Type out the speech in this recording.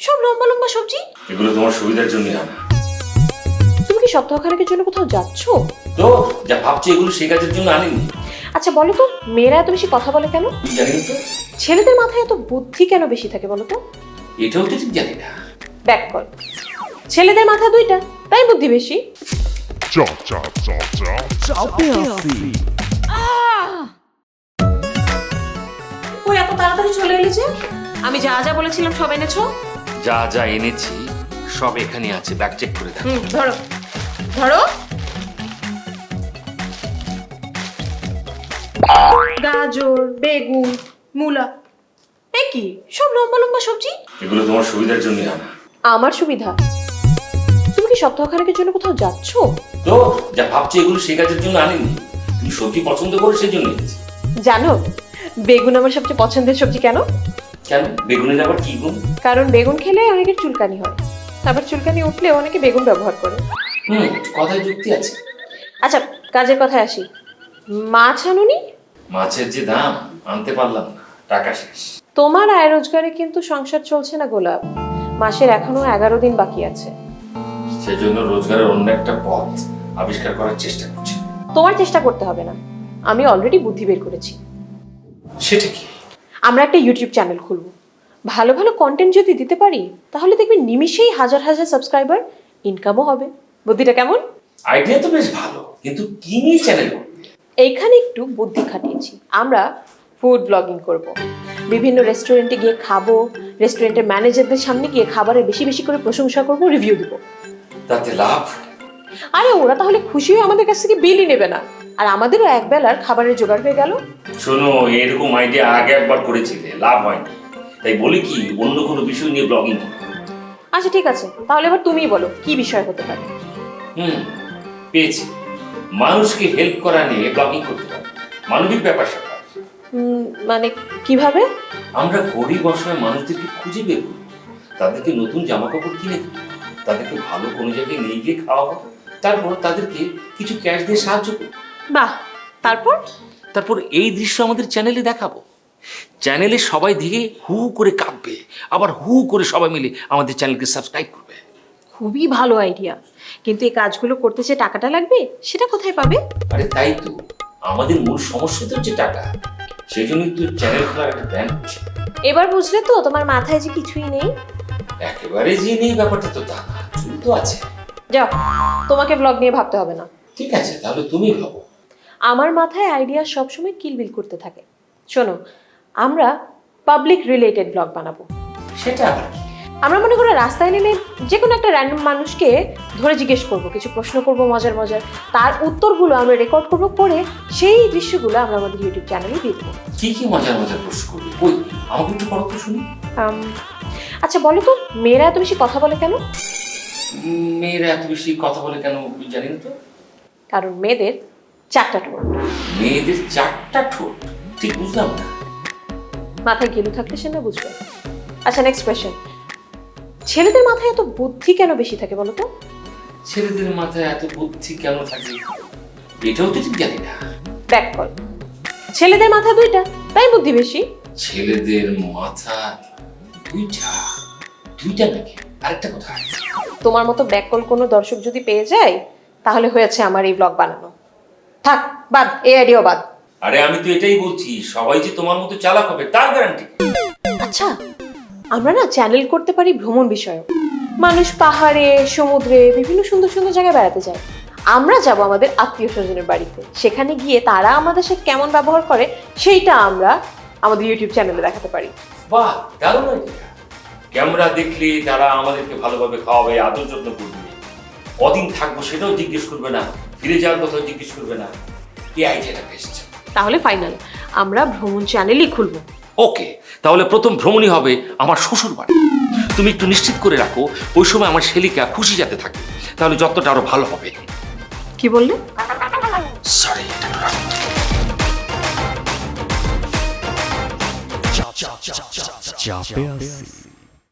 সব লম্বা লম্বা সবজি। এগুলো তোমার সুবিধার জন্য আনা। তুমি কি সপ্তাহখানেকের জন্য কোথাও যাচ্ছ? তো যা ভাবছি এগুলো সেই কাজের জন্য আনিনি। আচ্ছা বলো তো, মেয়েরা এত বেশি কথা বলে কেন? জানি না তো। ছেলেদের মাথায় এত বুদ্ধি কেন বেশি থাকে বলো তো? এটাও তো ঠিক জানি না। Back call. ছেলেদের মাথায় দুইটা, তাই বুদ্ধি বেশি। Chop, chop, chop, chop, chop, ওই এত তাড়াতাড়ি চলে এলি যে? আমি যা যা বলেছিলাম সব এনেছো? যা যা এনেছি সব এখানে আছে, ব্যাগ চেক করে দেখো। ধরো ধরো। গাজর, বেগুন, মূলা, এ কি সব লম্বা লম্বা সবজি? এগুলো তোমার সুবিধার জন্য আনা। আমার সুবিধা? তুমি কি সপ্তাহখানেকের জন্য কোথাও যাচ্ছ? তো যা ভাবছি এগুলো সেই কাজের জন্য আনিনি। তুমি সবজি পছন্দ করো সেই জন্য এনেছি। জানো বেগুন আমার সবচেয়ে পছন্দের সবজি কেন? কেন? বেগুনের আবার কি গুণ? কারণ বেগুন খেলে অনেকের চুলকানি হয়, আবার চুলকানি উঠলে অনেকে বেগুন ব্যবহার করে। কথায় যুক্তি আছে। আচ্ছা কাজের কথায় আসি, মাছ আনুনি? মাছের যে দাম, আনতে পারলাম না, টাকা শেষ। তোমার আয় রোজগারে কিন্তু সংসার চলছে না গোলাপ, মাসের এখনো 11 দিন বাকি আছে। সেজন্য রোজগারের অন্য একটা পথ আবিষ্কার করার চেষ্টা করছি। তোমার চেষ্টা করতে হবে না, আমি অলরেডি বুদ্ধি বের করেছি। সেটা কি? আমরা একটা ইউটিউব চ্যানেল খুলবো, ভালো ভালো কন্টেন্ট যদি দিতে পারি তাহলে দেখবে নিমিষেই হাজার হাজার সাবস্ক্রাইবার, ইনকামও হবে। বুদ্ধিটা কেমন? আইডিয়া তো বেশ ভালো, কিন্তু কি নিয়ে চ্যানেল করবে? এইখানে একটু বুদ্ধি খাটিয়েছি। আমরা ফুড ব্লগিং করব, বিভিন্ন রেস্টুরেন্টে গিয়ে খাবো, রেস্টুরেন্টের ম্যানেজারদের সামনে গিয়ে খাবারের বেশি বেশি করে প্রশংসা করব, রিভিউ দিব। তাতে লাভ? আরে ওরা তাহলে খুশি হয়ে আমাদের কাছ থেকে বিলই নেবে না, আর আমাদেরও এক বেলার খাবারের জোগাড় হয়ে গেল। শোনো, এরকম আইডিয়া আগে একবার করেছিলে, লাভ হয়নি। তাই বলি কি, অন্য কোনো বিষয় নিয়ে ব্লগিং করো। আচ্ছা ঠিক আছে, তাহলে এবার তুমিই বলো কি বিষয় হতে পারে। পেয়েছি। মানুষকে হেল্প করা নিয়ে ব্লগিং করতে পারে, মানবিক ব্যাপার স্যাপার। মানে কিভাবে? আমরা গরিব অসহায় মানুষদেরকে খুঁজে বের করি, তাদেরকে নতুন জামা কাপড় কিনে দিই, তাদেরকে ভালো কোনো জায়গায় নিয়ে গিয়ে খাওয়াবো, তারপর তাদেরকে কিছু ক্যাশ দিয়ে সাহায্য করবো। বাহ, তারপর? তারপর এই দৃশ্য আমাদের চ্যানেলে দেখাবো। চ্যানেলে সবাই দেখে হু করে কাঁপবে, আবার হু করে সবাই মিলে আমাদের চ্যানেলকে সাবস্ক্রাইব করবে। খুবই ভালো আইডিয়া, কিন্তু এই কাজগুলো করতে যে টাকাটা লাগবে সেটা কোথায় পাবে? আরে তাই তো, আমাদের মূল সমস্যা তো হচ্ছে টাকা। সেই জন্যই তো চ্যানেল খোলার একটা প্ল্যান হচ্ছে। এবার বুঝলে তো তোমার মাথায় যে কিছুই নেই। একেবারে যে নেই ব্যাপারটা তো তা না, চুল তো আছে। যাও, তোমাকে ব্লগ নিয়ে ভাবতে হবে না। ঠিক আছে, তাহলে তুমি ভাবো। আমার মাথায় আইডিয়া সবসময় কিলবিল করতে থাকে। শোনো, আমরা পাবলিক রিলেটেড ব্লগ বানাবো। সেটা আবার কি? আমরা মনে করো রাস্তায় নেমে যে কোনো একটা র্যান্ডম মানুষকে ধরে জিজ্ঞেস করব, কিছু প্রশ্ন করব মজার মজার, তার উত্তরগুলো আমরা রেকর্ড করব, করে সেই দৃশ্যগুলো আমরা আমাদের ইউটিউব চ্যানেলে দিয়ে দেবো। কি কি মজার মজার প্রশ্ন করবে? কই, আমাকে একটু করো তো শুনি। আচ্ছা বলো তো, মেয়েরা এত বেশি কথা বলে কেন? মেয়েরা এত বেশি কথা বলে কেন জানি না তো। কারণ মেয়েদের 4টা ঠোঁট। মেয়েদের 4টা ঠোঁট? ঠিক বুঝলাম না। মাথায় গেলু থাকলে সে না বুঝবে। আচ্ছা নেক্সট কোয়েশ্চেন, ছেলেদের মাথায় এত বুদ্ধি কেন বেশি থাকে বলো তো? ছেলেদের মাথায় এত বুদ্ধি কেন থাকে এটাও তো ঠিক জানি না। Back call. ছেলেদের মাথা দুইটা, তাই বুদ্ধি বেশি। ছেলেদের মাথা দুইটা? দুইটা নাকি? আরেকটা কোথায়? তোমার মতো ব্যাক কল কোনো দর্শক যদি পেয়ে যায় তাহলে হয়েছে আমার এই ব্লগ বানানো। থাক, বাদ, এই আইডিয়া বাদ। আরে আমি তো এটাই বলছি, সবাই যে তোমার মতো চালাক হবে তার গ্যারান্টি। আচ্ছা আমরা না চ্যানেল করতে পারি ভ্রমণ বিষয়ক। মানুষ পাহাড়ে, সমুদ্রে, বিভিন্ন সুন্দর সুন্দর জায়গায় বেড়াতে যায়। আমরা যাব আমাদের আত্মীয় স্বজনের বাড়িতে, সেখানে গিয়ে তারা আমাদের সাথে কেমন ব্যবহার করে সেইটা আমরা আমাদের ইউটিউব চ্যানেলে দেখাতে পারি। বাহ, দারুণ আইডিয়া। ক্যামেরা দেখলে তারা আমাদেরকে ভালোভাবে খাওয়াবে, আদর যত্ন করবে, কদিন থাকবো সেটাও জিজ্ঞেস করবে না, ফিরে যাওয়ার কথাও জিজ্ঞেস করবে না। এই আইডিয়াটা বেশ। তাহলে ফাইনাল, আমরা ভ্রমণ চ্যানেলই খুলবো। ওকে, তাহলে প্রথম ভ্রমণই হবে আমার শ্বশুর বাড়ি। তুমি একটু নিশ্চিত করে রাখো ওই সময় আমার শেলিকা খুশি যাতে থাকে, তাহলে যতটা আরো ভালো হবে। কি বললে? Sorry, chop, chop, chop, chop, chop,